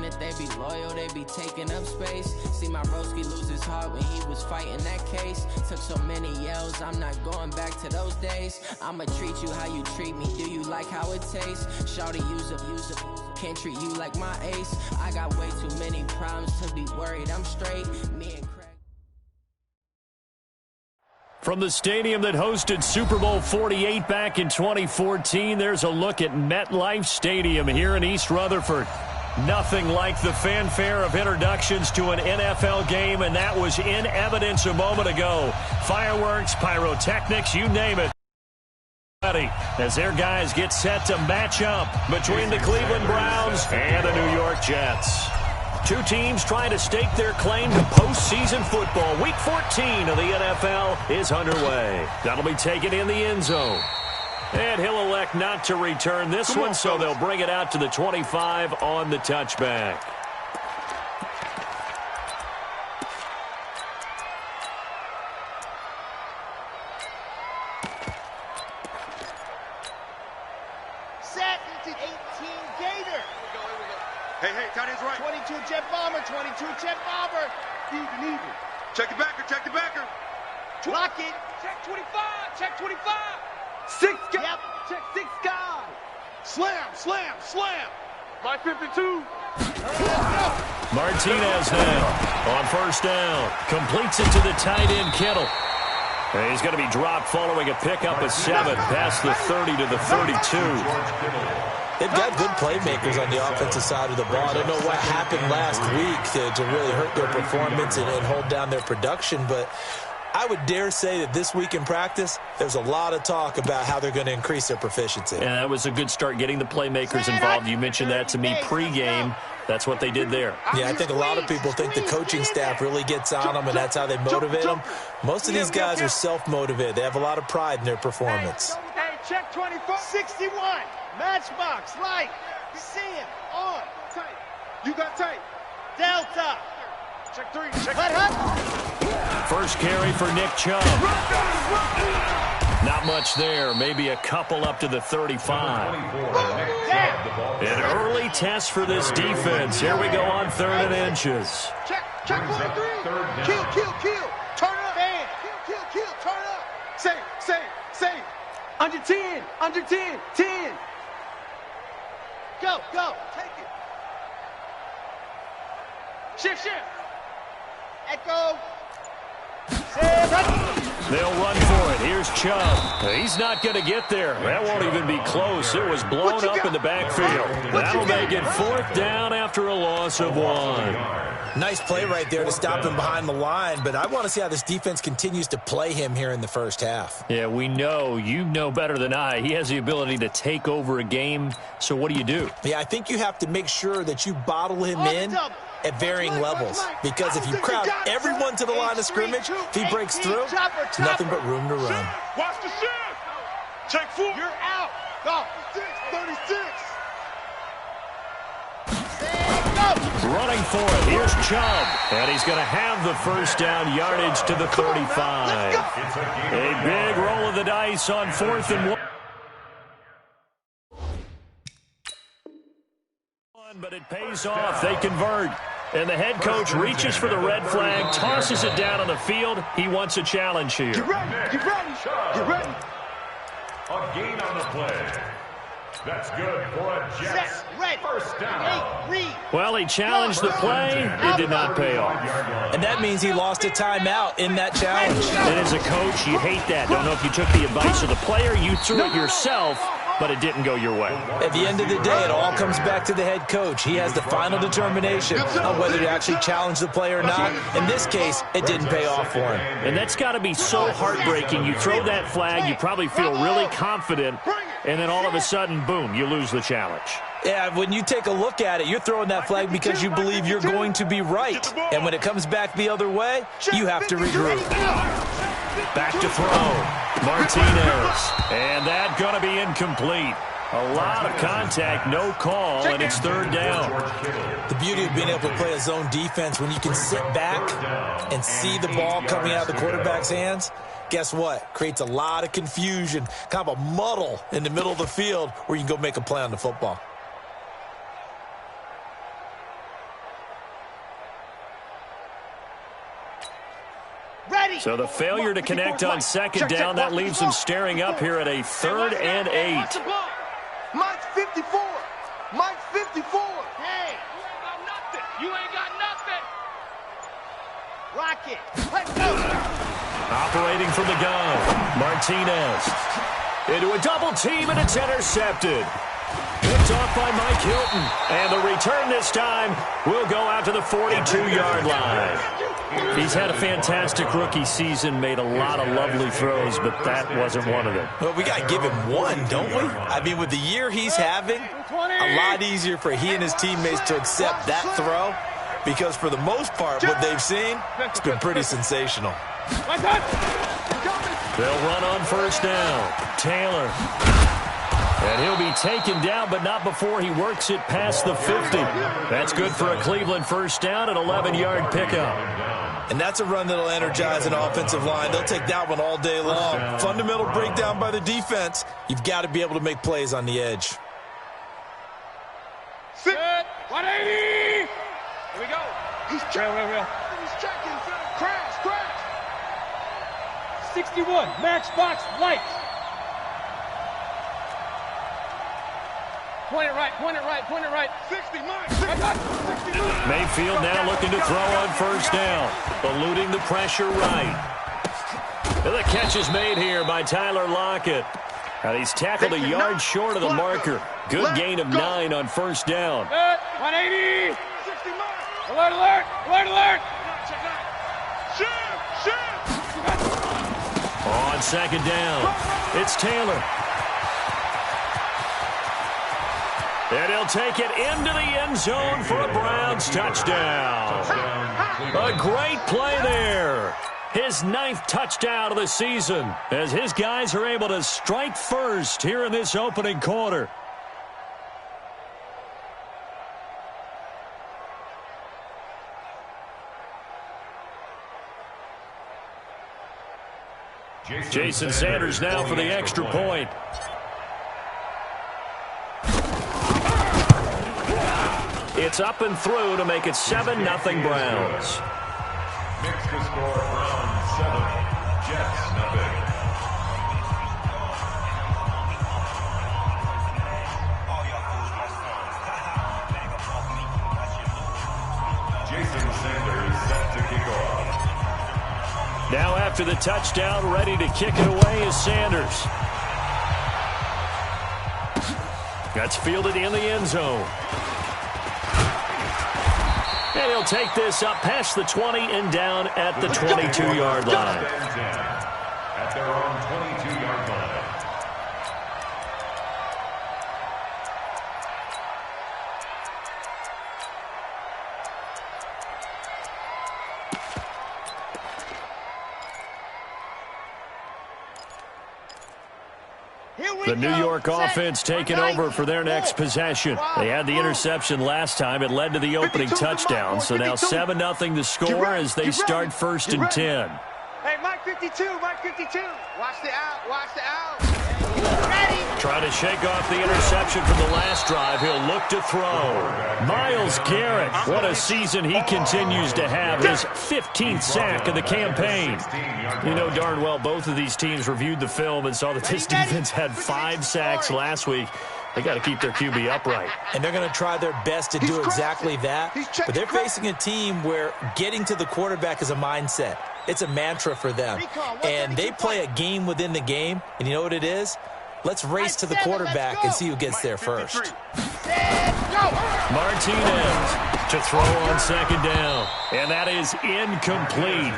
if they be loyal, they be taking up space. See my broski lose his heart when he was fighting that case. Took so many yells, I'm not going back to those days. I'ma treat you how you treat me, do you like how it tastes? Shawty, use up, can't treat you like my ace. I got way too many problems to be worried, I'm straight. Me and Craig. From the stadium that hosted Super Bowl 48 back in 2014, there's a look at MetLife Stadium here in East Rutherford. Nothing like the fanfare of introductions to an NFL game, and that was in evidence a moment ago. Fireworks, pyrotechnics, you name it. As their guys get set to match up between the Cleveland Browns and the New York Jets. Two teams trying to stake their claim to postseason football. Week 14 of the NFL is underway. That'll be taken in the end zone. And he'll elect not to return this one, so they'll bring it out to the 25 on the touchback. Set, 18 Gator. Hey, tight end's right. 22 Jet Bomber, 22 Jet Bomber. Even. Check the backer. Lock it. Check 25. 6 guy. Yep. Check 6 guy. Slam. My 52. Martinez now on first down. Completes it to the tight end, Kittle. And he's going to be dropped following a pickup of 7 past the 30 to the 32. They've got good playmakers on the offensive side of the ball. I don't know what happened last week to really hurt their performance and hold down their production, but I would dare say that this week in practice, there's a lot of talk about how they're going to increase their proficiency. And that was a good start, getting the playmakers involved. You mentioned that to me pregame. That's what they did there. Yeah, I think a lot of people think the coaching staff really gets on them, and that's how they motivate them. Most of these guys are self-motivated. They have a lot of pride in their performance. Hey, check 24. 61. Matchbox, light. See him. On. Tight. You got tight. Delta. Check 3. First carry for Nick Chubb. Not much there. Maybe a couple up to the 35. An early test for this defense. Here we go on 3rd and inches. Check 1-3. Kill. Turn up. Bam. Kill. Turn up. Save. Under 10. 10. Go. Take it. Shift. Echo. They'll run for it. Here's Chubb. He's not going to get there. That won't even be close. It was blown up in the backfield. That'll make it 4th down after a loss of 1. Nice play right there to stop him behind the line, but I want to see how this defense continues to play him here in the first half. Yeah, we know. You know better than I. He has the ability to take over a game, so what do? Yeah, I think you have to make sure that you bottle him in at varying levels, because if you crowd everyone to the line of scrimmage, if he breaks through, it's nothing but room to run. Watch the shift. Check 4. You're out. Go. 36. Running for it. Here's Chubb. And he's going to have the first down yardage to the 35. A big roll of the dice on 4th and 1. But it pays off. They convert. And the head coach reaches for the red flag, tosses it down on the field. He wants a challenge here. Get ready. A gain on the play. That's good for a Jets. First down. Well, he challenged the play. It did not pay off. And that means he lost a timeout in that challenge. And as a coach, you hate that. Don't know if you took the advice of the player. You threw it yourself, but it didn't go your way. At the end of the day, it all comes back to the head coach. He has the final determination on whether to actually challenge the play or not. In this case, it didn't pay off for him. And that's got to be so heartbreaking. You throw that flag, you probably feel really confident, and then all of a sudden, boom, you lose the challenge. Yeah, when you take a look at it, you're throwing that flag because you believe you're going to be right. And when it comes back the other way, you have to regroup. Back to throw. Martinez. And that going to be incomplete. A lot of contact, no call, and it's 3rd down. The beauty of being able to play a zone defense, when you can sit back and see the ball coming out of the quarterback's hands, guess what? Creates a lot of confusion, kind of a muddle in the middle of the field where you can go make a play on the football. So the failure to connect on second down, that leaves them staring up here at a 3rd and 8. Mike's 54. Mike's 54. Hey, you ain't got nothing. You ain't got nothing. Rock it. Let's go. Operating from the gun, Martinez. Into a double team, and it's intercepted. Picked off by Mike Hilton. And the return this time will go out to the 42-yard line. He's had a fantastic rookie season, made a lot of lovely throws, but that wasn't one of them. Well, we got to give him one, don't we? I mean, with the year he's having, a lot easier for he and his teammates to accept that throw, because for the most part, what they've seen, it's been pretty sensational. They'll run on first down. Taylor. And he'll be taken down, but not before he works it past the 50. That's good for a Cleveland first down, an 11-yard pickup. And that's a run that'll energize an offensive line. They'll take that one all day long. Fundamental breakdown by the defense. You've got to be able to make plays on the edge. Set. 180. Here we go. He's checking. He's checking. Crash. 61. Matchbox lights. Point it right. 60, Mike. 60, Mayfield now looking to throw on first down. Eluding the pressure right. And the catch is made here by Tyler Lockett. And he's tackled a yard short of the marker. Good gain of 9 on first down. 180. 60, Mike. Alert. On second down, it's Taylor. And he'll take it into the end zone for a Browns touchdown. A great play there. His 9th touchdown of the season as his guys are able to strike first here in this opening quarter. Jason Sanders now for the extra point. It's up and through to make it 7-0 Browns. Mixed the score, Browns 7, Jets nothing. Jason Sanders set to kick off. Now after the touchdown, ready to kick it away is Sanders. That's fielded in the end zone. And he'll take this up past the 20 and down at the 22-yard line. At their own 22-yard line. The New York offense taking over for their next possession. They had the interception last time. It led to the opening touchdown. So now 7-0 the score as they start 1st and 10. Hey, Mike 52. Watch the out. Ready. Trying to shake off the interception from the last drive. He'll look to throw. Myles Garrett, what a season he continues to have. His 15th sack of the campaign. You know darn well both of these teams reviewed the film and saw that this defense had 5 sacks last week. They got to keep their QB upright. And they're going to try their best to do exactly that. But they're facing a team where getting to the quarterback is a mindset. It's a mantra for them. And they play a game within the game. And you know what it is? Let's race to the quarterback and see who gets there first. Martinez to throw on second down. And that is incomplete.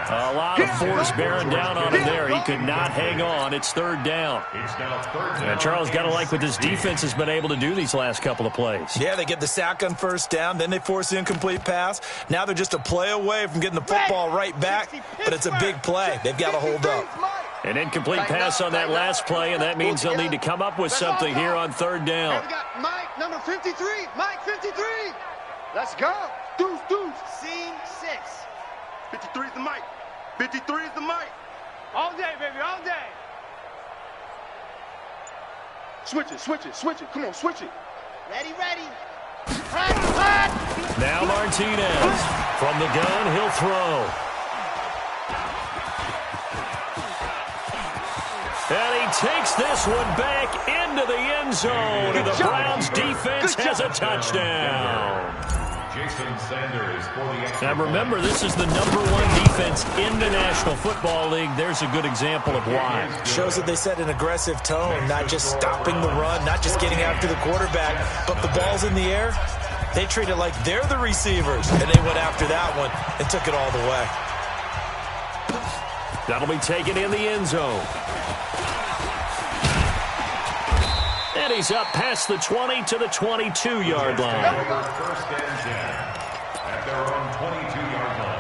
A lot of force bearing down on him there. He could not hang on. It's 3rd down. And Charles, got to like what this defense has been able to do these last couple of plays. Yeah, they get the sack on first down. Then they force the incomplete pass. Now they're just a play away from getting the football right back. But it's a big play. They've got to hold up. An incomplete pass on that last play, and that means they'll need to come up with something here on 3rd down. We got Mike, number 53. Mike 53. Let's go. Deuce. Scene 6. 53 is the Mike. 53 is the Mike. All day, baby, all day. Switch it. Come on, switch it. Ready. Now Martinez. From the gun, he'll throw. And he takes this one back into the end zone, and the Browns defense has a touchdown. Jason Sanders for the extra Now remember, this is the #1 defense in the National Football League. There's a good example of why. Shows that they set an aggressive tone, not just stopping the run, not just getting after the quarterback, but the ball's in the air. They treat it like they're the receivers, and they went after that one and took it all the way. That'll be taken in the end zone. And he's up past the 20 to the 22-yard line. First and 10 at their own 22-yard line.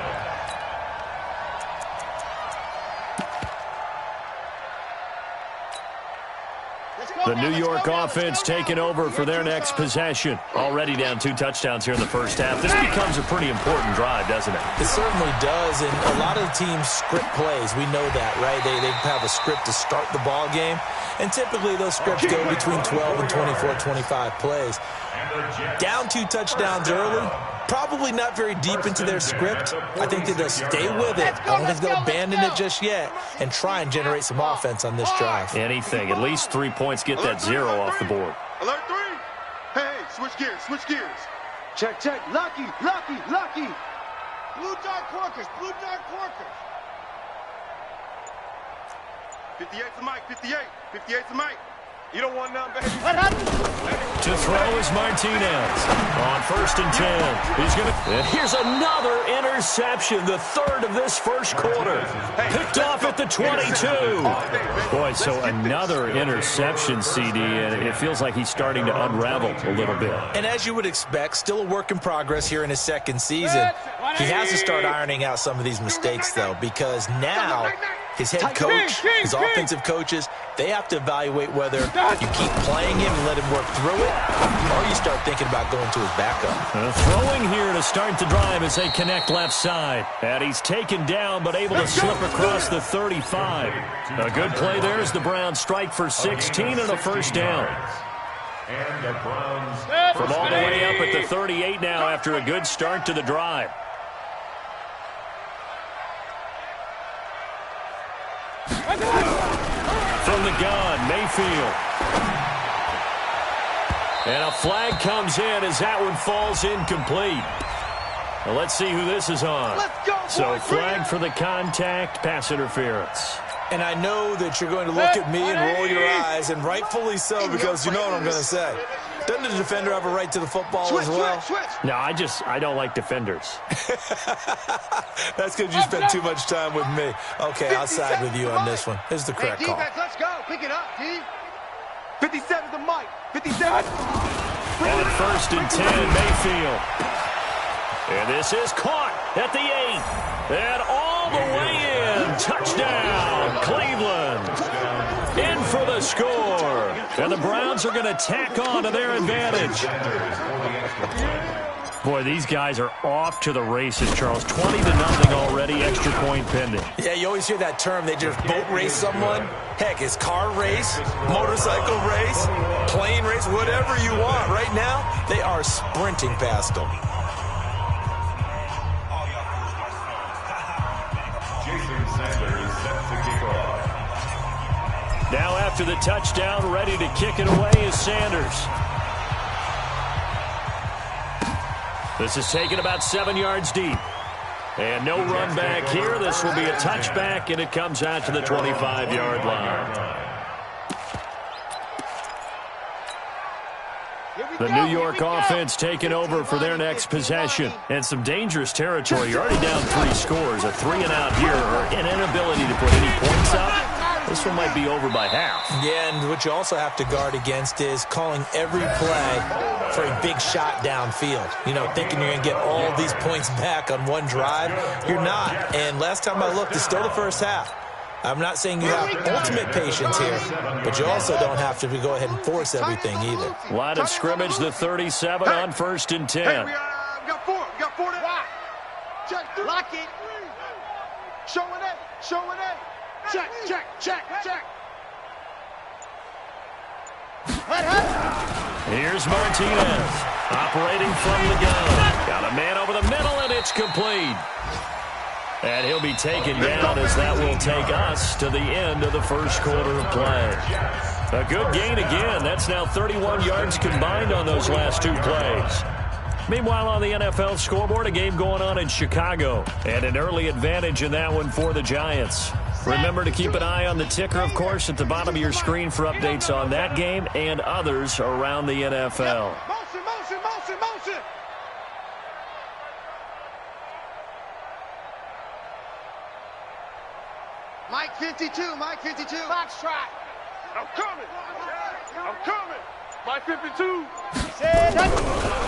The New York offense taking over for their next possession. Already down 2 touchdowns here in the first half. This becomes a pretty important drive, doesn't it? It certainly does, and a lot of the teams script plays. We know that, right? They have a script to start the ball game, and typically those scripts go between 12 and 24, 25 plays. Down 2 touchdowns early, probably not very deep into their script. I think that they'll stay with it. I don't think they'll abandon it just yet and try and generate some offense on this drive. Anything. At least 3 points. Get that 0 off the board. Alert 3. Hey, switch gears, switch gears. Check, check. Lucky, lucky, lucky. Blue dark workers, blue dark workers. 58's the mic, 58. 58's the mic. You don't want none, baby. To throw is Martinez. On 1st and 10. He's going to... And here's another interception, the 3rd of this first quarter. Picked off at the 22. Boy, so another interception, CD, and it feels like he's starting to unravel a little bit. And as you would expect, still a work in progress here in his second season. He has to start ironing out some of these mistakes, though, because now his head coach, his offensive coaches, they have to evaluate whether you keep playing him and let him work through it, or you start thinking about going to his backup. Throwing here to start the drive as they connect left side. And he's taken down, but able to slip across the 35. A good play there as the Browns strike for 16 and a first down. And the Browns From all the way up at the 38 now after a good start to the drive. From the gun, Mayfield. And a flag comes in as that one falls incomplete. Well, let's see who this is on. So flag for the contact, pass interference. And I know that you're going to look at me and roll your eyes, and rightfully so, because you know what I'm going to say. Doesn't the defender have a right to the football as well? No, I don't like defenders. That's because you spent too much time with me. Okay, I'll side with you on this one. This is the correct call. Let's go. Pick it up, D. 57's the mic. 57. On 1st and 10, Mayfield. And this is caught at the 8. And all the way in. Touchdown, Cleveland. In for the score. And the Browns are going to tack on to their advantage. Boy, these guys are off to the races, Charles. 20-0 already, extra point pending. Yeah, you always hear that term. They just boat race someone. Heck, it's car race, motorcycle race, plane race, whatever you want. Right now, they are sprinting past them. Jason Sanders set to kick off. Now after the touchdown, ready to kick it away is Sanders. This is taken about 7 yards deep. And no run back here. This will be a touchback, and it comes out to the 25-yard line. The New York offense taking over for their next possession. And some dangerous territory. You're already down 3 scores. A 3-and-out here, or an inability to put any points up. This one might be over by half. Yeah, and what you also have to guard against is calling every play for a big shot downfield. You know, thinking you're going to get all these points back on one drive. You're not. And last time I looked, it's still the first half. I'm not saying you have ultimate patience here, but you also don't have to go ahead and force everything either. Line of scrimmage, the 37 on 1st and 10. Hey, we got 4. We got 4 now. Check. Lock it. Showing it. Showing it. Check, check, check, check. Here's Martinez, operating from the gun. Got a man over the middle, and it's complete. And he'll be taken down as that will take us to the end of the first quarter of play. A good gain again. That's now 31 yards combined on those last two plays. Meanwhile, on the NFL scoreboard, a game going on in Chicago. And an early advantage in that one for the Giants. Remember to keep an eye on the ticker, of course, at the bottom of your screen for updates on that game and others around the NFL. Motion, motion, motion, motion. Mike 52, Mike 52. Foxtrot. I'm coming. I'm coming. Mike 52.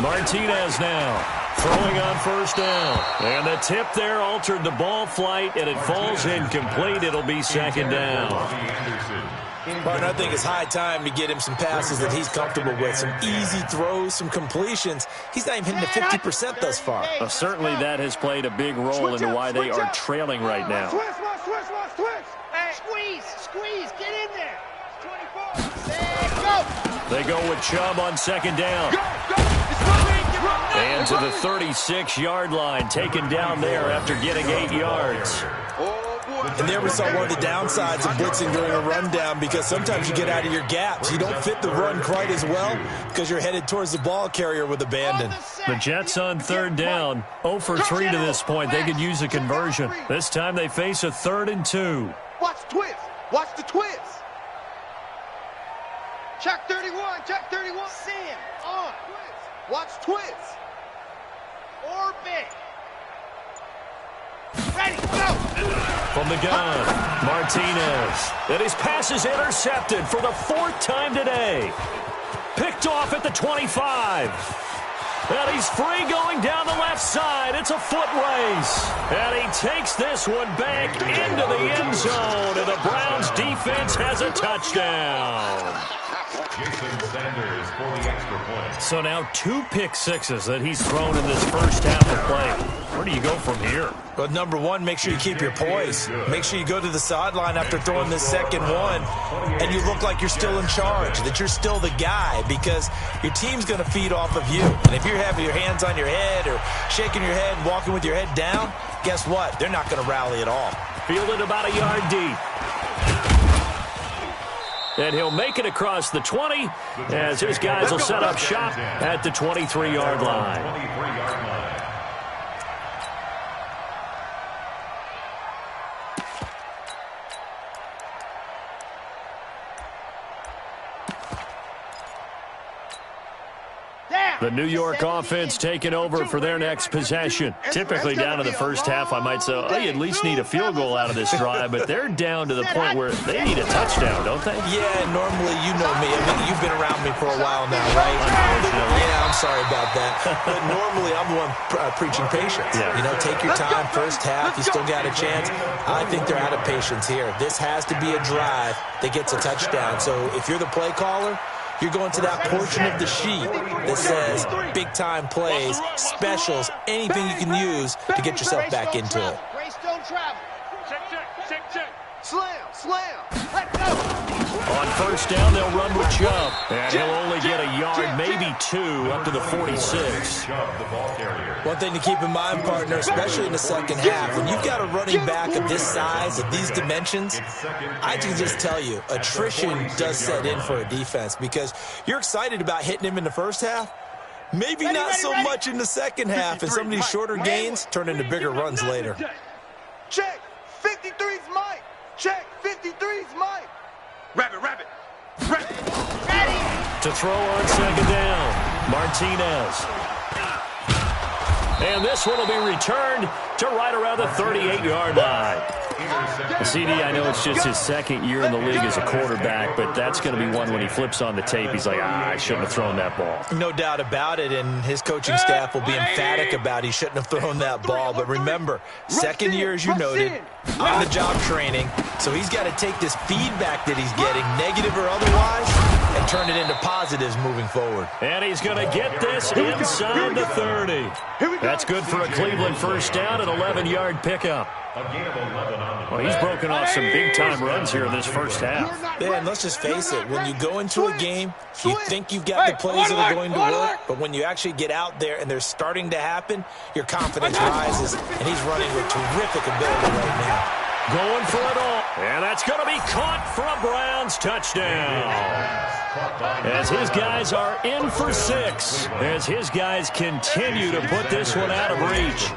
Martinez now throwing on first down. And the tip there altered the ball flight, and it falls incomplete. It'll be second down. Martin, I think it's high time to get him some passes that he's comfortable with, some easy throws, some completions. He's not even hitting the 50% thus far. Well, certainly that has played a big role into why they are trailing right now. Twist, twist, twist, twist. Hey, squeeze, get in there. 24. They go with Chubb on second down. Go, go. It's running. And to the 36-yard line, taken down there after getting 8 yards. And there we saw one of the downsides of blitzing during a rundown, because sometimes you get out of your gaps. You don't fit the run quite as well because you're headed towards the ball carrier with abandon. The Jets on third down, 0 for 3 to this point. They could use a conversion. This time they face a 3rd and 2. Watch twist. Watch the twist. Check 31. Check 31. Sam, on. Watch twist. Orbit. Ready, go. From the gun, Martinez. And his pass is intercepted for the 4th time today. Picked off at the 25. And he's free going down the left side. It's a foot race. And he takes this one back into the end zone. And the Browns defense has a touchdown. Jason Sanders for the extra point. So now 2 pick sixes that he's thrown in this first half of play. Where do you go from here? But number one, make sure you keep your poise. Make sure you go to the sideline after throwing this second one, and you look like you're still in charge, that you're still the guy, because your team's going to feed off of you. And if you're having your hands on your head or shaking your head and walking with your head down, guess what? They're not going to rally at all. Fielded about a yard deep. And he'll make it across the 20 as his guys will set up shop at the 23-yard line. The New York offense taking over for their next possession. Typically down to the first half, I might say, oh, you at least need a field goal out of this drive, but they're down to the point where they need a touchdown, don't they? Yeah, normally, you know me. I mean, you've been around me for a while now, right? Yeah, I'm sorry about that. But normally, I'm the one preaching patience. Yeah. You know, take your time, first half, you still got a chance. I think they're out of patience here. This has to be a drive that gets a touchdown. So if you're the play caller, you're going to that portion of the sheet that says big-time plays, specials, anything you can use to get yourself back into it. Grace don't travel. Check. Slam. Let go. On first down, they'll run with Chubb. And he'll only get a yard, maybe 2, up to the 46. One thing to keep in mind, partner, especially in the second half, when you've got a running back of this size, of these dimensions, I can just tell you, attrition does set in for a defense, because you're excited about hitting him in the first half, maybe not so much in the second half, and some of these shorter gains turn into bigger runs later. Check. 53's Mike. Check. 53's Mike. Rabbit. Ready. To throw on second down, Martinez. And this one will be returned to right around the 38-yard line. CD, I know it's just his second year in the league as a quarterback, but that's going to be one when he flips on the tape, he's like, I shouldn't have thrown that ball. No doubt about it, and his coaching staff will be emphatic about he shouldn't have thrown that ball. But remember, second year, as you noted, on-the-job training, so he's got to take this feedback that he's getting, negative or otherwise, and turn it into positives moving forward. And he's going to get this inside the 30. That's good for a Cleveland first down, an 11-yard pickup. A gain of 11 on the Well, he's broken off some big-time runs here in this first half. Yeah, and let's just face it, when you go into a game, you think you've got the plays that are going to work, but when you actually get out there and they're starting to happen, your confidence rises, and he's running with terrific ability right now. Going for it all. And that's going to be caught for a Browns touchdown. As his guys are in for 6. As his guys continue to put this one out of reach.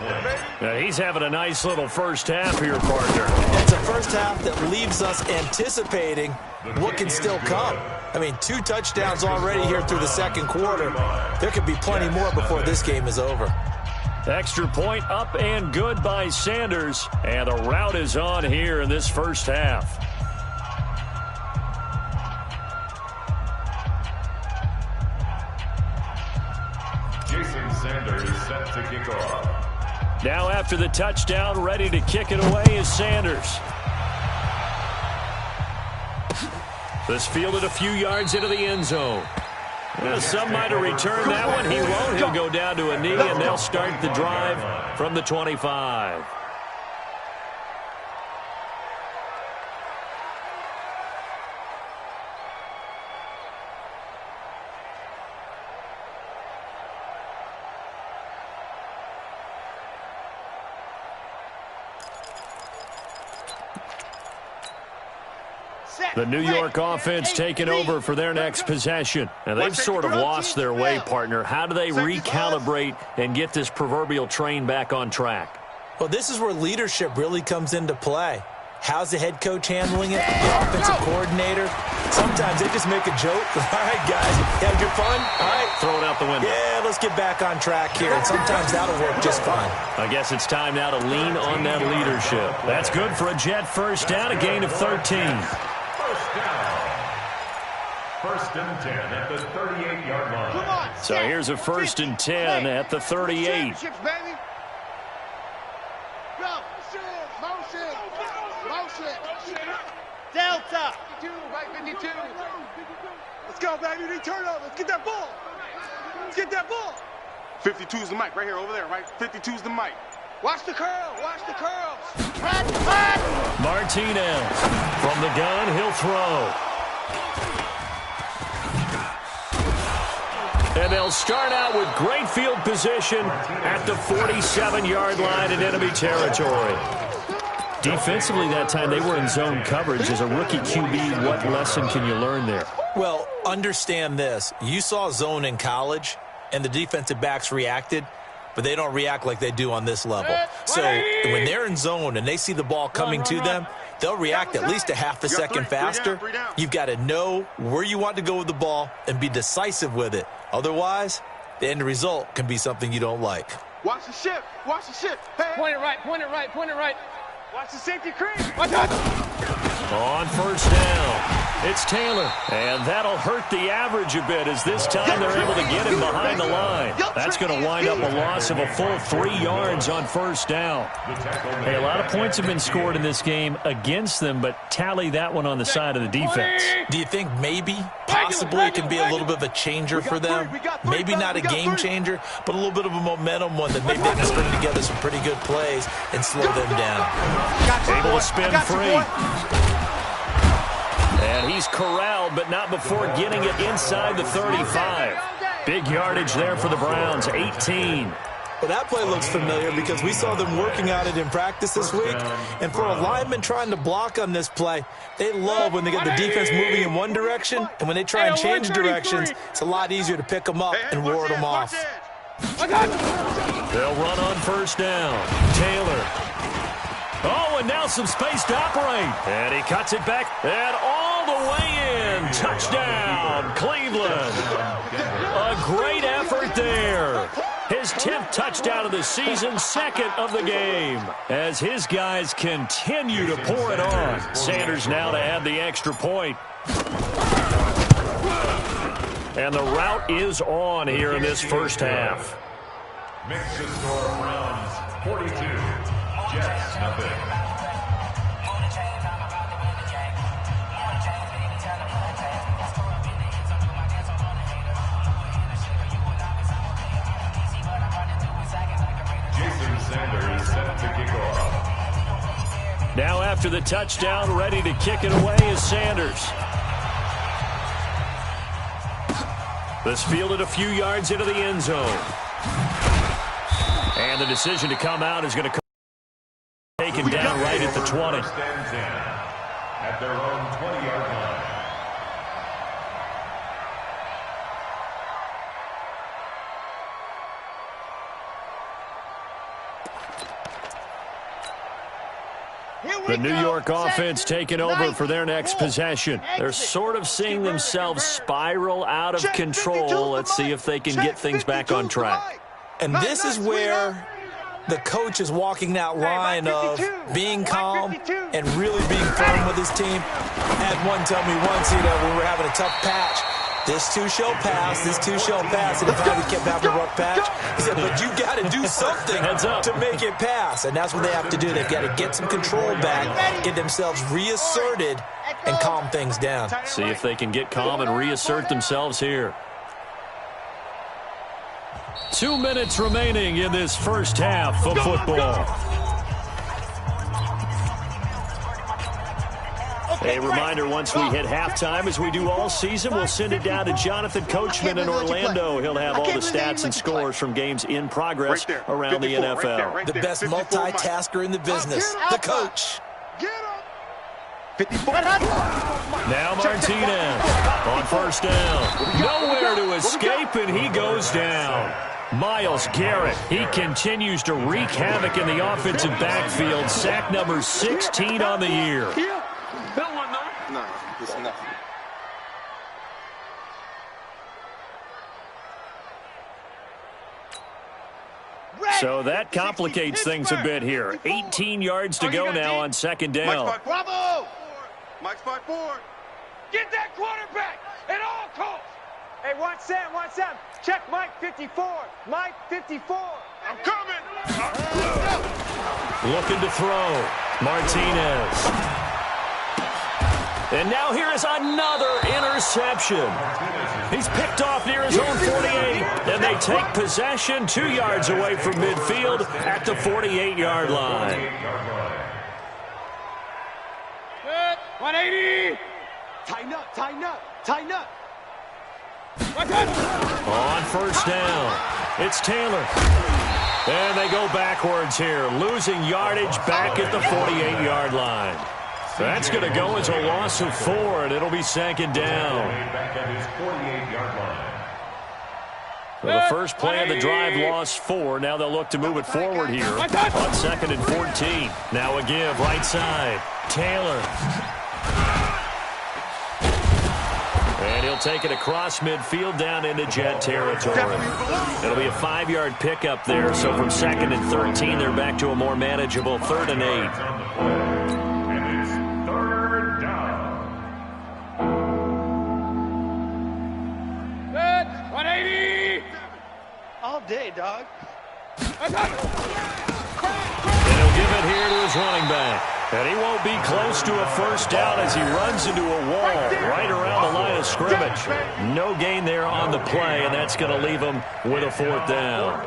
Now, he's having a nice little first half here, partner. It's a first half that leaves us anticipating what can still come. I mean, 2 touchdowns already here through the second quarter. There could be plenty more before this game is over. Extra point up and good by Sanders. And the route is on here in this first half. Jason Sanders set to kick off. Now after the touchdown, ready to kick it away is Sanders. This fielded a few yards into the end zone. Well, some might have returned that one. He won't. He'll go down to a knee, and they'll start the drive from the 25. The New York offense taking over for their next possession. And they've sort of lost their way, partner. How do they recalibrate and get this proverbial train back on track? Well, this is where leadership really comes into play. How's the head coach handling it? The offensive coordinator? Sometimes they just make a joke. All right, guys, you had your fun? All right. Throw it out the window. Yeah, let's get back on track here. And sometimes that'll work just fine. I guess it's time now to lean on that leadership. That's good for a Jet first down, a gain of 13. First and 10 at the 38-yard line. So here's a first and 10 at the 38. Delta. 52, right 52. Let's go, baby. Return over. Let's get that ball. Let's get that ball. 52's the mic right here, over there, right? 52's the mic. Watch the curl. Watch the curls. Martinez from the gun. He'll throw. And they'll start out with great field position at the 47-yard line in enemy territory. Defensively that time, they were in zone coverage. As a rookie QB, what lesson can you learn there? Well, understand this. You saw zone in college, and the defensive backs reacted, but they don't react like they do on this level. So when they're in zone and they see the ball coming to them, they'll react at least a half a second faster. You've got to know where you want to go with the ball and be decisive with it. Otherwise, the end result can be something you don't like. Watch the ship. Watch the ship. Hey. Point it right. Point it right. Point it right. Watch the safety cream. Watch out. On first down, it's Taylor. And that'll hurt the average a bit as this time they're able to get him behind the line. That's going to wind up a loss of a full 3 yards on first down. Hey, a lot of points have been scored in this game against them, but tally that one on the side of the defense. Do you think maybe, possibly, it can be a little bit of a changer for them? Maybe not a game changer, but a little bit of a momentum one that maybe they can string together some pretty good plays and slow them down. Able to spin free. And he's corralled, but not before getting it inside the 35. Big yardage there for the Browns, 18. Well, that play looks familiar because we saw them working on it in practice this week. And for a lineman trying to block on this play, they love when they get the defense moving in one direction. And when they try and change directions, it's a lot easier to pick them up and ward them off. They'll run on first down. Taylor. Oh, and now some space to operate. And he cuts it back. And all the way in. Touchdown, Cleveland. A great effort there. His 10th touchdown of the season, second of the game. As his guys continue to pour it on. Sanders now to add the extra point. And the route is on here in this first half. Makes the score Browns 42, Jets nothing. Jason Sanders set to kick off. after the touchdown, ready to kick it away is Sanders. This fielded a few yards into the end zone. And the decision to come out is going to come taken down right at the 20. Stands in at their own 20-yard line. The New York offense taking over for their next possession. They're sort of seeing themselves spiral out of control. Let's see if they can get things back on track. And this is where the coach is walking that line of being calm and really being firm with his team. I had one tell me once, we were having a tough patch. This too shall pass, this too shall pass. And if I kept having a rough patch, he said, but you got to do something to make it pass. And that's what they have to do. They've got to get some control back, get themselves reasserted, and calm things down. See if they can get calm and reassert themselves here. 2 minutes remaining in this first half of football. A reminder, once we hit halftime, as we do all season, we'll send it down to Jonathan Coachman in Orlando. He'll have all the stats and scores from games in progress around the NFL. The best multitasker in the business, the coach. Now Martinez on first down. Nowhere to escape, and he goes down. Myles Garrett, he continues to wreak havoc in the offensive backfield. Sack number 16 on the year. No, it's enough. So that complicates things a bit here. 18 yards to go now on second down. Bravo! Mike's 5-4. Get that quarterback at all costs. Hey, watch Sam. Check Mike 54. Mike 54. I'm coming. Looking to throw. Martinez. And now here is another interception. He's picked off near his own 48, and they take possession 2 yards away from midfield at the 48-yard line. Good. 180. Tighten up. On first down, it's Taylor. And they go backwards here, losing yardage back at the 48-yard line. That's going to go as a loss of 4, and it'll be second down. Back at his 48-yard line. So the first play of the drive lost 4. Now they'll look to move it forward here on second and 14. Now a give right side. Taylor. And he'll take it across midfield down into Jet territory. It'll be a 5-yard pickup there. So from second and 13, they're back to a more manageable 3rd and 8. All day, dog. And he'll give it here to his running back. And he won't be close to a first down as he runs into a wall right around the line of scrimmage. No gain there on the play, and that's going to leave him with a 4th down.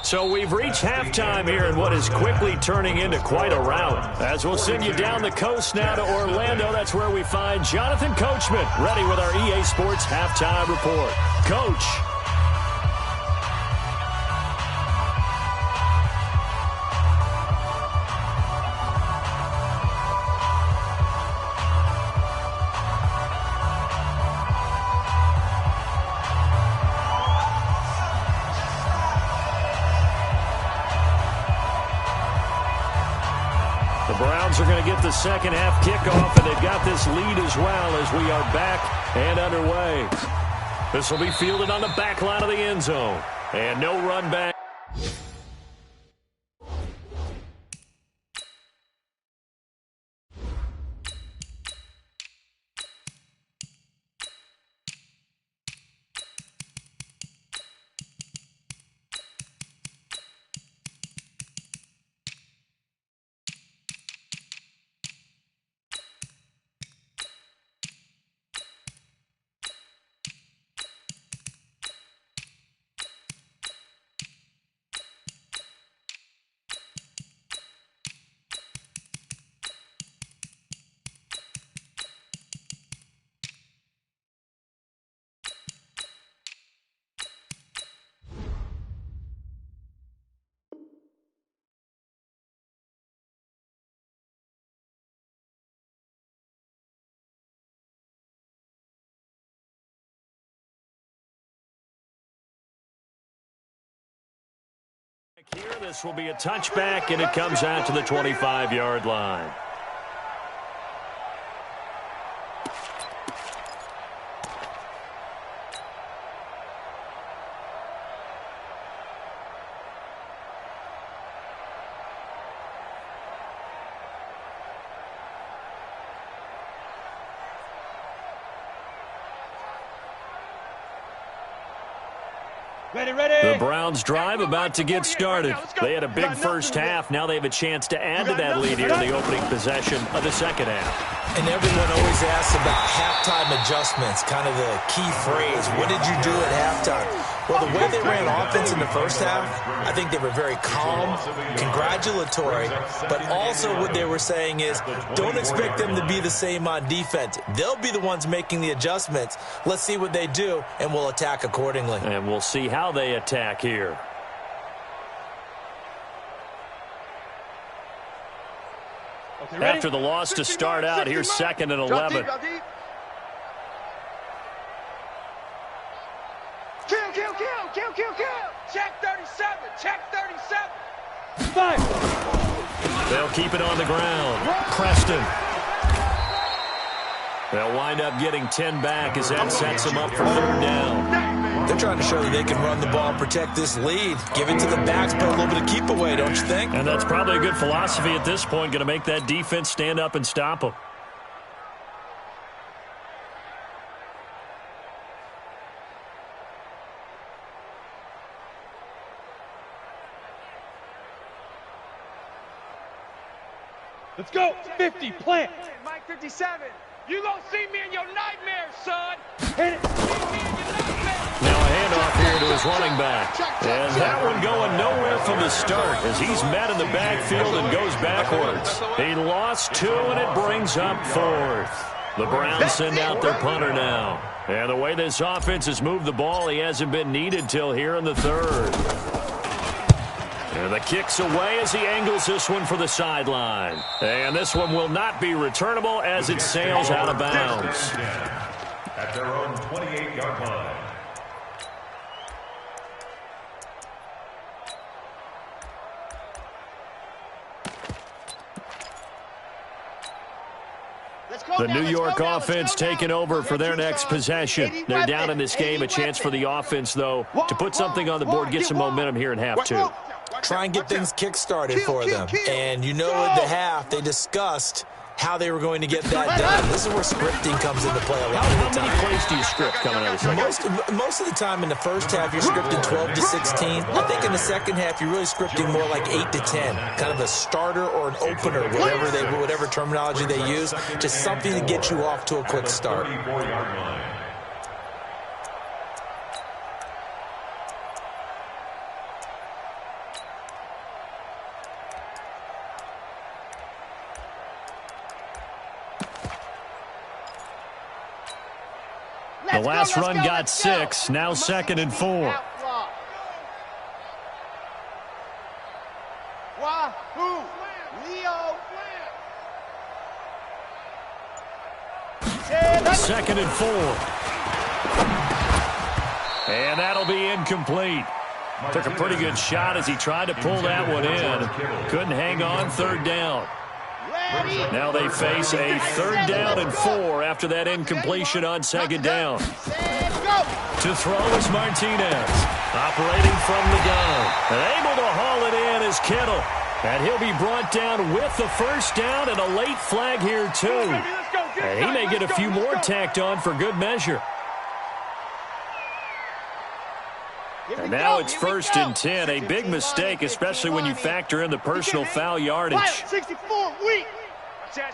So we've reached halftime here in what is quickly turning into quite a rout. As we'll send you down the coast now to Orlando, that's where we find Jonathan Coachman, ready with our EA Sports Halftime Report. Coach. The Browns are going to get the second half kickoff, and they've got this lead as well as we are back and underway. This will be fielded on the back line of the end zone. And no run back. This will be a touchback, and it comes out to the 25-yard line. The Browns drive about to get started. They had a big first half. Now they have a chance to add to that lead here in the opening possession of the second half. And everyone always asks about halftime adjustments, kind of the key phrase. What did you do at halftime? Well, the way they ran offense in the first half, I think they were very calm, congratulatory, but also what they were saying is don't expect them to be the same on defense. They'll be the ones making the adjustments. Let's see what they do, and we'll attack accordingly. And we'll see how they attack here. After the loss to start out, here's 2nd and 11. Kill. Check 37. Check 37. Fire. They'll keep it on the ground. Preston. They'll wind up getting 10 back as that sets them up for 3rd down. They're trying to show that they can run the ball and protect this lead. Give it to the backs, put a little bit of keep away, don't you think? And that's probably a good philosophy at this point, going to make that defense stand up and stop them. Let's go. 50, plant. Mike 57. You gonna see me in your nightmares, son. Hit it. Now a handoff here to his running back. And that one going nowhere from the start as he's met in the backfield and goes backwards. He lost 2, and it brings up 4th. The Browns send out their punter now. And the way this offense has moved the ball, he hasn't been needed till here in the 3rd. And the kick's away as he angles this one for the sideline. And this one will not be returnable as it sails out of bounds. At their own 28-yard line. The New York offense taking over for their next possession. They're down in this game. A chance for the offense, though, to put something on the board, get some momentum here in half 2. Try and get things kick-started for them. And you know at the half, they discussed how they were going to get that done. This is where scripting comes into play a lot of the time. How many plays do you script coming out of the second? Most of the time in the first half, you're scripting 12 to 16. I think in the second half, you're really scripting more like 8 to 10. Kind of a starter or an opener, whatever terminology they use. Just something to get you off to a quick start. The last run got 6, now 2nd and 4. Wahoo! Leo! 2nd and 4. And that'll be incomplete. Took a pretty good shot as he tried to pull that one in. Couldn't hang on, 3rd down. Now they face a 3rd down and 4 after that incompletion on 2nd down. To throw is Martinez. Operating from the gun. And able to haul it in is Kittle. And he'll be brought down with the 1st down and a late flag here too. And he may get a few more tacked on for good measure. And now it's 1st and 10. A big mistake, especially when you factor in the personal foul yardage. 64, weak.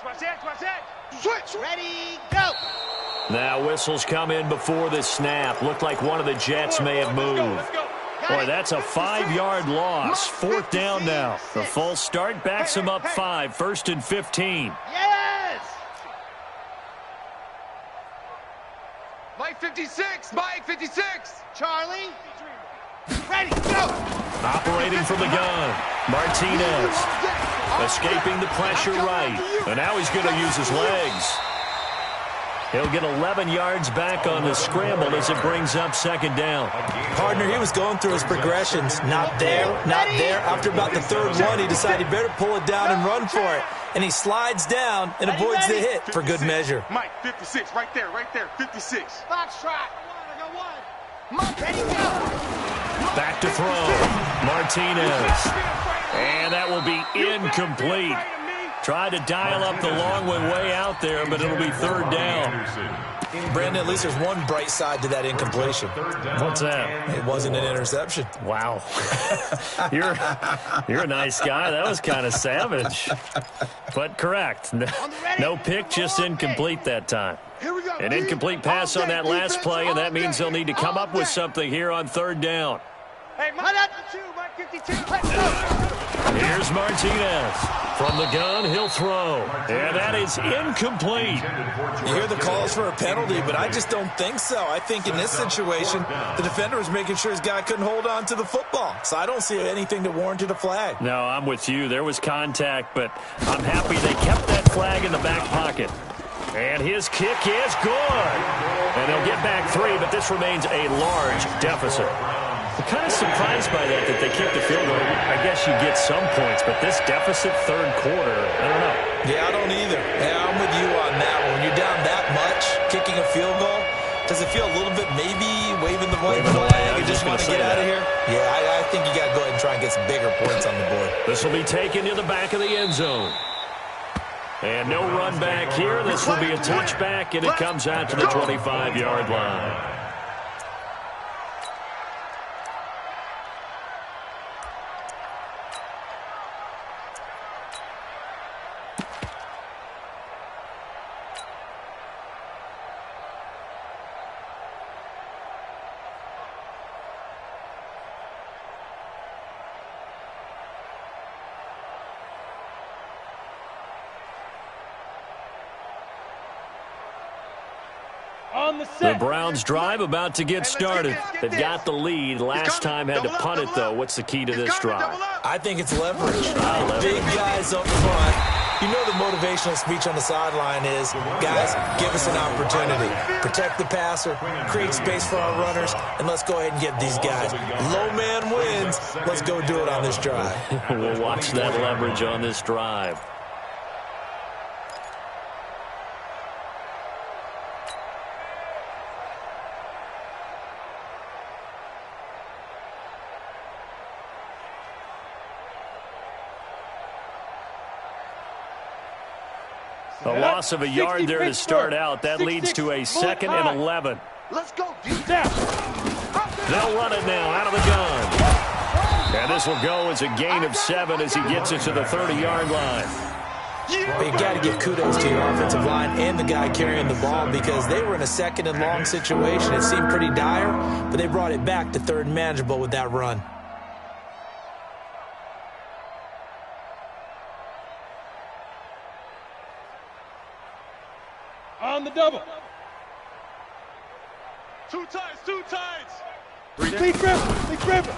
Watch that. Switch. Ready, go. Now whistles come in before the snap. Looked like one of the Jets may have moved. Boy, that's a 5-yard loss. 4th down now. The full start backs him up 5. 1st and 15. Yes. Mike 56. Charlie. Ready, go. Operating from the gun. Martinez. Escaping the pressure right. And now he's going to use his legs. He'll get 11 yards back on the scramble as it brings up second down. Partner, he was going through his progressions. Not there, not there. After about the third one, he decided he better pull it down and run for it. And he slides down and avoids the hit for good measure. Mike, 56, right there, 56. Fox trot. I got one. Mike, ready, go. Back to throw. Martinez. And that will be incomplete. Tried to dial up the long one way out there, but it'll be third down. Brandon, at least there's one bright side to that incompletion. What's that? It wasn't an interception. Wow. You're a nice guy. That was kind of savage. But correct. No pick, just incomplete that time. An incomplete pass on that last play, and that means they'll need to come up with something here on third down. Hey, Mike 52, let's go. Here's Martinez. From the gun, he'll throw. And that is incomplete. You hear the calls for a penalty, but I just don't think so. I think in this situation, the defender was making sure his guy couldn't hold on to the football. So I don't see anything that warranted a flag. No, I'm with you. There was contact, but I'm happy they kept that flag in the back pocket. And his kick is good. And they'll get back 3, but this remains a large deficit. I'm kind of surprised by that they kicked the field goal. I guess you get some points, but this deficit third quarter, I don't know. Yeah, I don't either. Yeah, I'm with you on that. When you're down that much, kicking a field goal, does it feel a little bit maybe waving the white flag? You just want to get out of here? Yeah, I think you got to go ahead and try and get some bigger points on the board. This will be taken to the back of the end zone. And no run back here. This will be a touchback, and it comes out to the 25-yard line. The Browns drive about to get started. They've got the lead. Last time had to punt it, though. What's the key to this drive? I think it's leverage. Big guys up front. You know the motivational speech on the sideline is, guys, give us an opportunity. Protect the passer, create space for our runners, and let's go ahead and get these guys. Low man wins. Let's go do it on this drive. We'll watch that leverage on this drive. A loss of a yard there to start out. That leads to a 2nd and 11. Let's go. They'll run it now out of the gun. And this will go as a gain of 7 as he gets it to the 30-yard line. But you got to give kudos to your offensive line and the guy carrying the ball because they were in a 2nd and long situation. It seemed pretty dire, but they brought it back to 3rd and manageable with that run. On the double. Two times. Big gripper.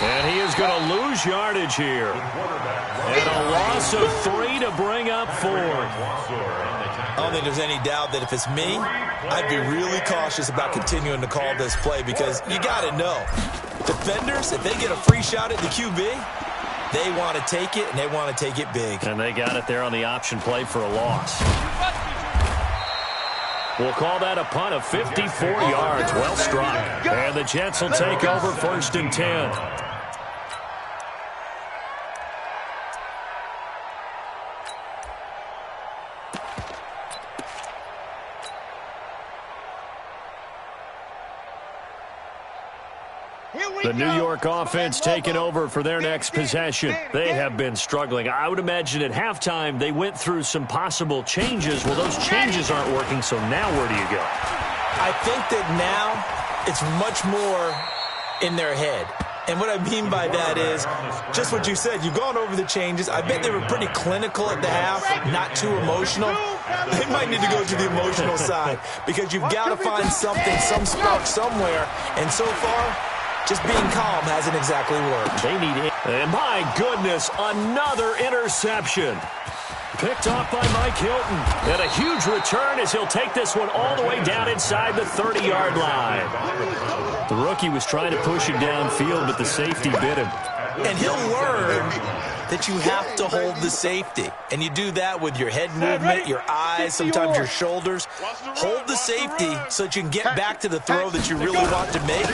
And he is going to lose yardage here. And a loss of 3 to bring up 4. I don't think there's any doubt that if it's me, I'd be really cautious about continuing to call this play because you got to know, defenders, if they get a free shot at the QB, they want to take it, and they want to take it big. And they got it there on the option play for a loss. We'll call that a punt of 54 yards. Well struck. And the Jets will take over 1st and 10. The New York offense taking over for their next possession. They have been struggling. I would imagine at halftime they went through some possible changes. Well, those changes aren't working, so now where do you go? I think that now it's much more in their head. And what I mean by that is just what you said. You've gone over the changes. I bet they were pretty clinical at the half, not too emotional. They might need to go to the emotional side because you've got to find something, some spark somewhere. And so far, just being calm hasn't exactly worked. They need it. And my goodness, another interception. Picked off by Mike Hilton. And a huge return as he'll take this one all the way down inside the 30-yard line. The rookie was trying to push it downfield, but the safety bit him. And he'll learn that you have to hold the safety. And you do that with your head movement, your eyes, sometimes your shoulders. Hold the safety so that you can get back to the throw that you really want to make.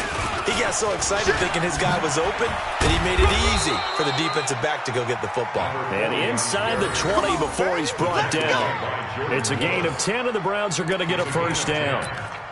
He got so excited thinking his guy was open that he made it easy for the defensive back to go get the football. And inside the 20 before he's brought down. It's a gain of 10, and the Browns are going to get a first down.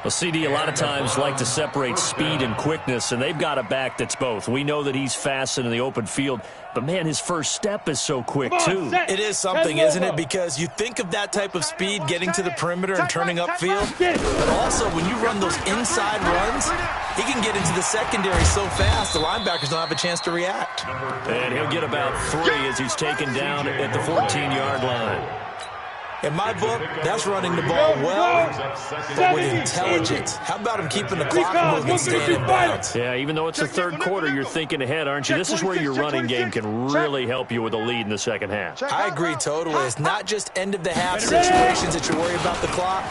Well, CD, a lot of times like to separate speed and quickness, and they've got a back that's both. We know that he's fast in the open field, but, man, his first step is so quick, too. It is something, isn't it? Because you think of that type of speed getting to the perimeter and turning upfield, but also when you run those inside runs, he can get into the secondary so fast the linebackers don't have a chance to react. And he'll get about 3 as he's taken down at the 14-yard line. In my book, that's running the ball well, but with intelligence. How about him keeping the clock moving, staying in bounds? Yeah, even though it's the third quarter, you're thinking ahead, aren't you? This is where your running game can really help you with a lead in the second half. I agree totally. It's not just end-of-the-half situations that you worry about the clock.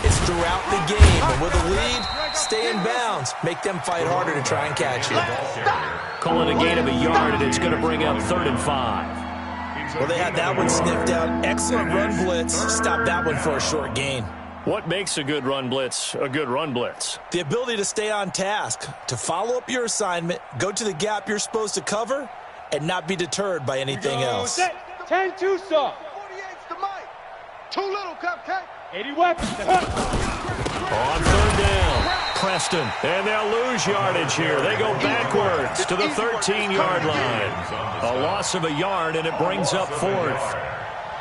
It's throughout the game. And with a lead, stay in bounds. Make them fight harder to try and catch you. Call it a gain of a yard, and it's going to bring up 3rd and 5. Well, they had that one sniffed out. Excellent run blitz. Stop that one for a short gain. What makes a good run blitz a good run blitz? The ability to stay on task, to follow up your assignment, go to the gap you're supposed to cover, and not be deterred by anything else. 10-2 soft. 48's the mic. Too little, cupcake. 80 weapons. On 3rd down, Preston. And they'll lose yardage here. They go backwards to the 13-yard line. A loss of a yard, and it brings up 4th.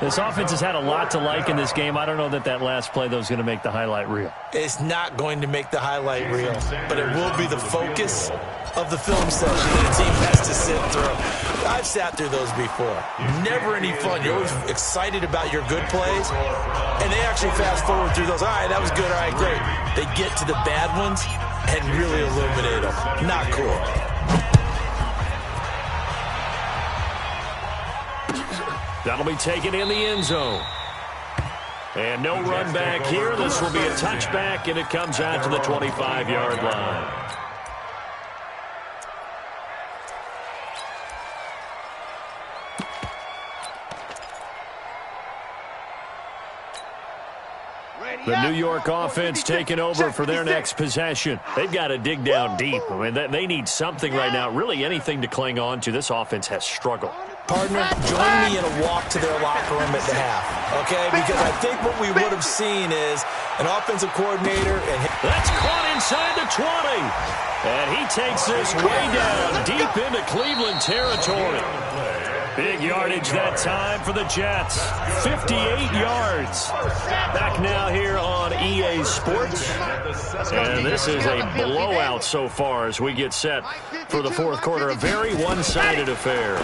This offense has had a lot to like in this game. I don't know that last play, though, is going to make the highlight reel. It's not going to make the highlight reel, but it will be the focus of the film session that a team has to sit through. I've sat through those before. Never any fun. You're always excited about your good plays, and they actually fast forward through those. All right, that was good. All right, great. They get to the bad ones and really illuminate them. Not cool. That'll be taken in the end zone. And no run back here. This will be a touchback, and it comes out to the 25-yard line. The New York offense taking over for their next possession. They've got to dig down deep. I mean, they need something right now, really anything to cling on to. This offense has struggled. Partner, join me in a walk to their locker room at the half, okay? Because I think what we would have seen is an offensive coordinator. That's caught inside the 20. And he takes this way down, deep into Cleveland territory. Big yardage that time for the Jets. 58 yards. Back now here on EA Sports. And this is a blowout so far as we get set for the fourth quarter. A very one-sided affair.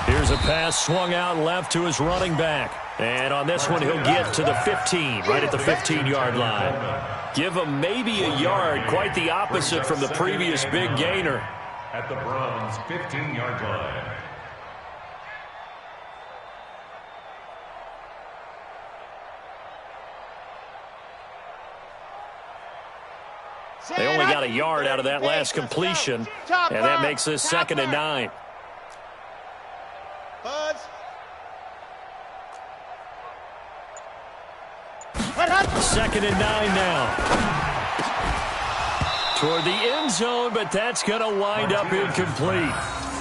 Here's a pass swung out left to his running back. And on this one, he'll get to the 15, right at the 15-yard line. Give him maybe a yard, quite the opposite from the previous big gainer. At the Browns' 15-yard line. They only got a yard out of that last completion, and that makes this 2nd and 9. Second and 9 now. Toward the end zone, but that's going to wind up incomplete.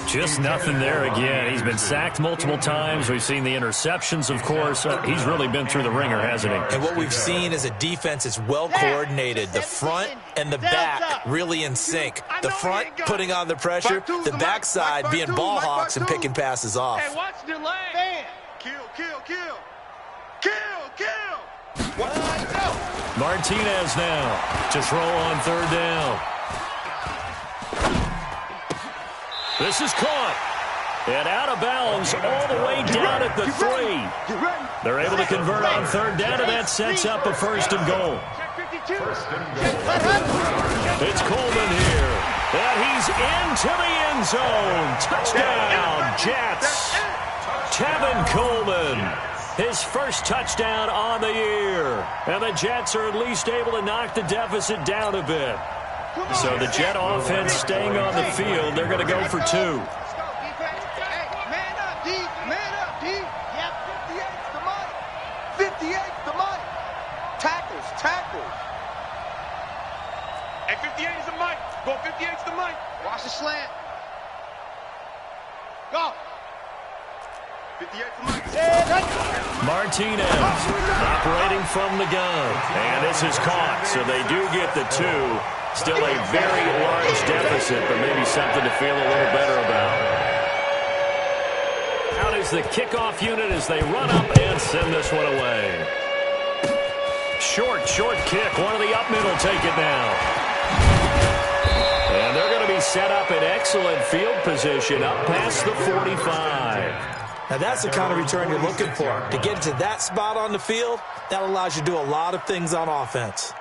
Just nothing there again. He's been sacked multiple times. We've seen the interceptions, of course. He's really been through the ringer, hasn't he? And what we've seen is a defense that's well coordinated. The front and the back really in sync. The front putting on the pressure. The backside being ball hawks and picking passes off. Hey, watch the lane. Kill, kill, kill. Kill, kill. What? Martinez now to throw on 3rd down. This is caught. And out of bounds all the way down at the 3. They're able to convert on 3rd down, and that sets up a 1st and goal. It's Coleman here. And he's into the end zone. Touchdown, Jets. Tevin Coleman. His first touchdown on the year. And the Jets are at least able to knock the deficit down a bit. So the Jet offense staying on the field. They're going to go for 2. Hey, 58 is the mic. Go 58 is the mic. Watch the slant. Go. 58 is the mic. Martinez operating from the gun. And this is caught, so they do get the 2. Still a very large deficit, but maybe something to feel a little better about. Out is the kickoff unit as they run up and send this one away. Short kick. One of the up middle take it now. And they're going to be set up in excellent field position up past the 45. Now that's the kind of return you're looking for. To get to that spot on the field, that allows you to do a lot of things on offense.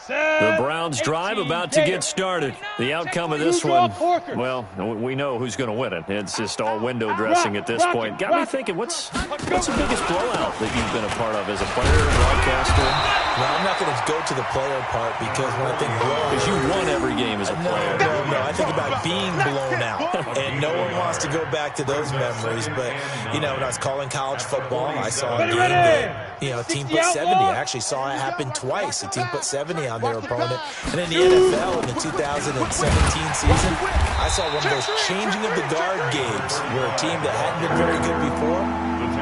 The Browns drive about to get started. The outcome of this one, well, we know who's going to win it. It's just all window dressing at this point. Got me thinking, what's the biggest blowout that you've been a part of as a player, broadcaster? Well, I'm not going to go to the player part because when I think blowout... Because you won every game as a player. No. I think about being blown out. And no one wants to go back to those memories. But, you know, when I was calling college football, I saw a game that, you know, a team put 70. I actually saw it happen twice. A team put 70 on their opponent. And in the NFL in the 2017 season, I saw one of those changing of the guard games where a team that hadn't been very good before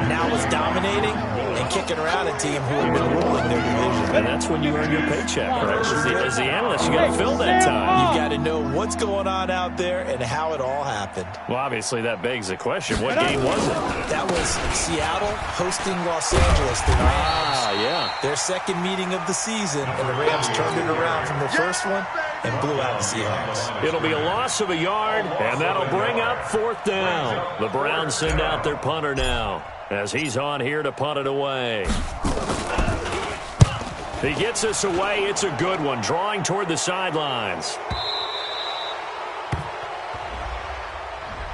now was dominating and kicking around a team who had been ruling their division. And that's when you earn your paycheck, right? As the analyst, you got to fill that time. You got to know what's going on out there and how it all happened. Well, obviously that begs the question: what game was it? That was Seattle hosting Los Angeles, the Rams. Yeah. Their second meeting of the season, and the Rams turned it around from the first one and blew out the Seahawks. It'll be a loss of a yard, and that'll bring up 4th down. The Browns send out their punter now, as he's on here to punt it away. He gets us away. It's a good one, drawing toward the sidelines.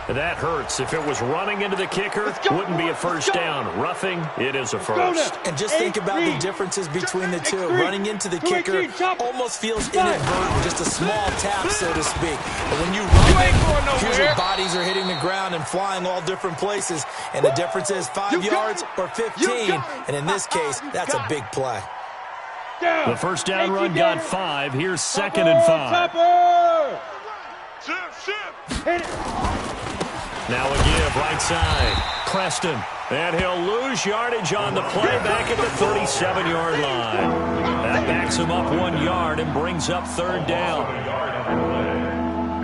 That hurts. If it was running into the kicker, wouldn't be a first down. Roughing, it is a first. And just think about the differences between the two. Running into the kicker almost feels inadvertent, just a small tap, so to speak. But when you run, usually bodies are hitting the ground and flying all different places. And the difference is 5 yards or 15. And in this case, that's a big play. The first down run got 5. Here's 2nd and 5. Hit it. Now a give, right side. Preston. And he'll lose yardage on the play back at the 37-yard line. That backs him up 1 yard and brings up 3rd down.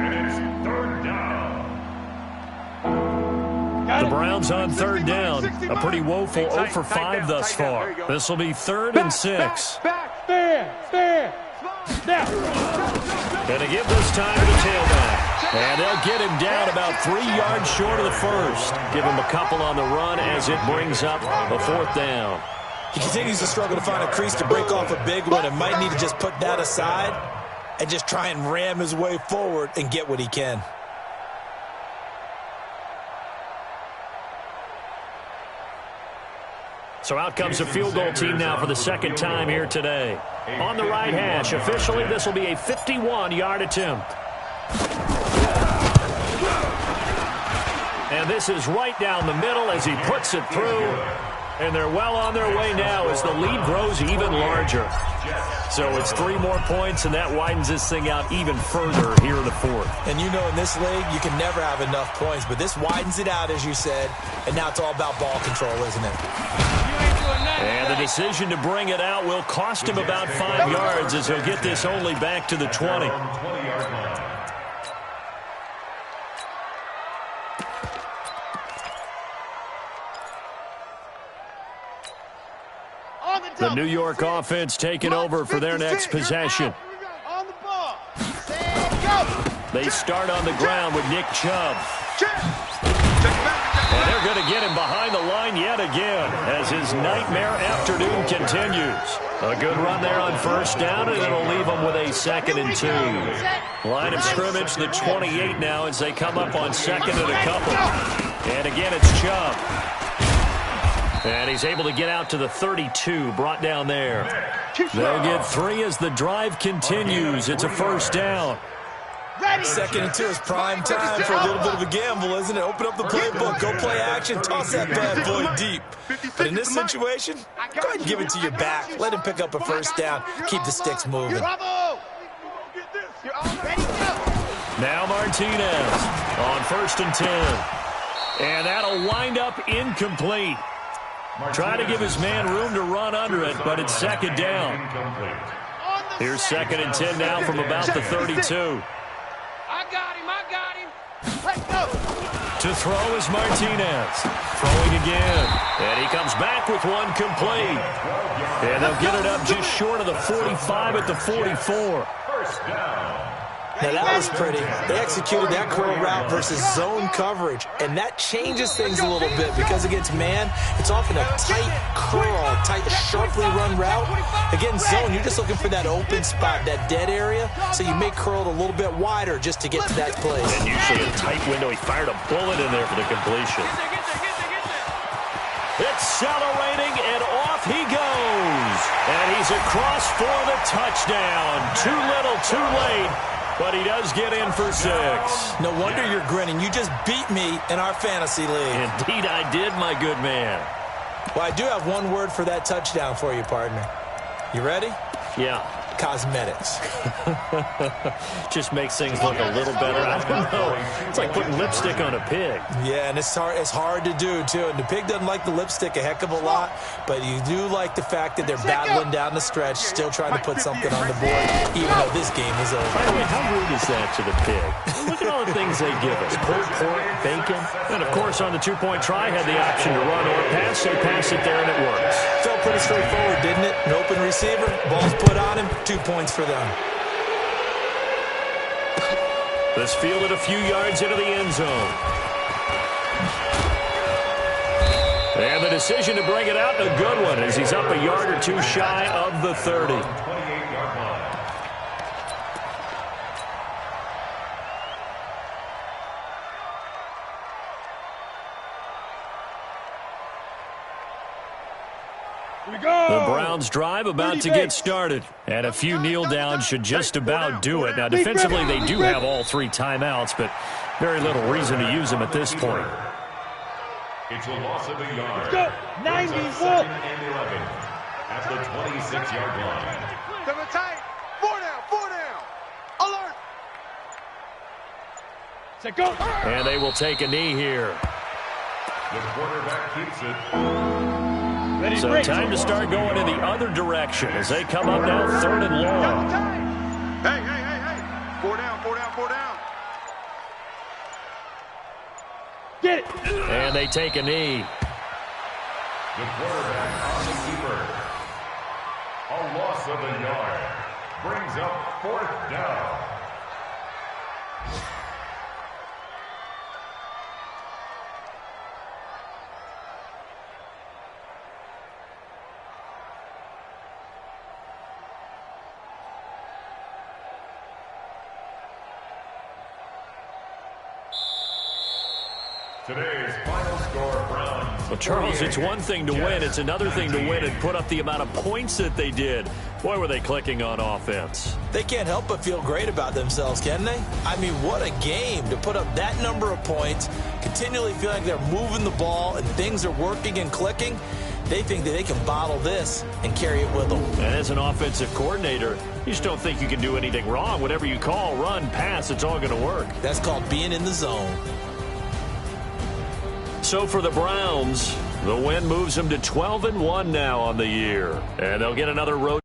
And it's 3rd down. The Browns on 3rd down. A pretty woeful 0 for 5 thus far. This will be 3rd and 6. Stand. Now. Gonna give this time to the tailback. And they'll get him down about 3 yards short of the first. Give him a couple on the run as it brings up a 4th down. He continues to struggle to find a crease to break off a big one and might need to just put that aside and just try and ram his way forward and get what he can. So out comes the field goal team now for the 2nd time here today. On the right hash, officially this will be a 51-yard attempt. And this is right down the middle as he puts it through. And they're well on their way now as the lead grows even larger. So it's 3 more points, and that widens this thing out even further here in the 4th. And you know in this league, you can never have enough points, but this widens it out, as you said, and now it's all about ball control, isn't it? And the decision to bring it out will cost him about 5 yards as he'll get this only back to the 20. The New York offense taking over for their next possession. On the ball. They start on the ground with Nick Chubb. Check back. And they're going to get him behind the line yet again as his nightmare afternoon continues. A good run there on first down, and it'll leave them with a 2nd and 2. Line of scrimmage, the 28 now as they come up on 2nd and a couple. And again, it's Chubb. And he's able to get out to the 32, brought down there. They'll get 3 as the drive continues. It's a first down. 2nd and 2 is prime time for a little bit of a gamble, isn't it? Open up the playbook, go play action, toss that bad boy deep. But in this situation, go ahead and give it to your back. Let him pick up a first down. Keep the sticks moving. Now Martinez on 1st and 10. And that'll wind up incomplete. Try to give his man room to run under it, but it's 2nd down. Here's 2nd and 10 now from about the 32. I got him. Let's go. To throw is Martinez. Throwing again. And he comes back with one complete. And they'll get it up just short of the 45 at the 44. First down. Now, that was pretty. They executed that curl route versus zone coverage, and that changes things a little bit because against man, it's often a tight curl, tight, sharply run route. Against zone, you're just looking for that open spot, that dead area, so you may curl it a little bit wider just to get to that place. And usually a tight window. He fired a bullet in there for the completion. Accelerating, and off he goes. And he's across for the touchdown. Too little, too late. But he does get in for 6. No wonder you're grinning. You just beat me in our fantasy league. Indeed I did, my good man. Well, I do have one word for that touchdown for you, partner. You ready? Yeah. Cosmetics. Just makes things look a little better. I don't know. It's like putting lipstick on a pig. Yeah, and it's hard to do, too. And the pig doesn't like the lipstick a heck of a lot, but you do like the fact that they're battling down the stretch, still trying to put something on the board, even though this game is over. By the way, how rude is that to the pig? Look at all the things they give us. Pulled pork, bacon. And, of course, on the 2-point try, had the option to run or pass. They pass it there, and it works. Felt pretty straightforward, didn't it? An open receiver, ball's put on him, 2 points for them. This fielded a few yards into the end zone. And the decision to bring it out, a good one, as he's up a yard or 2 shy of the 30. 28-yard line. The Browns drive about to get started. And a few kneel downs should just about do it. Now, defensively, they do have all 3 timeouts, but very little reason to use them at this point. It's a loss of a yard. Let's go. 90. 2nd and 11 at the 26-yard line. Double tight. 4 down. Alert. Set go. And they will take a knee here. The quarterback keeps it. So time to start going in the other direction as they come up now 3rd and long. Hey. 4 down. Get it. And they take a knee. The quarterback on the keeper. A loss of a yard. Brings up 4th down. Today's final score, Browns. Well, Charles, it's one thing to win. It's another thing to win and put up the amount of points that they did. Boy, were they clicking on offense. They can't help but feel great about themselves, can they? I mean, what a game to put up that number of points, continually feel like they're moving the ball and things are working and clicking. They think that they can bottle this and carry it with them. And as an offensive coordinator, you just don't think you can do anything wrong. Whatever you call, run, pass, it's all going to work. That's called being in the zone. So for the Browns, the win moves them to 12-1 now on the year. And they'll get another road.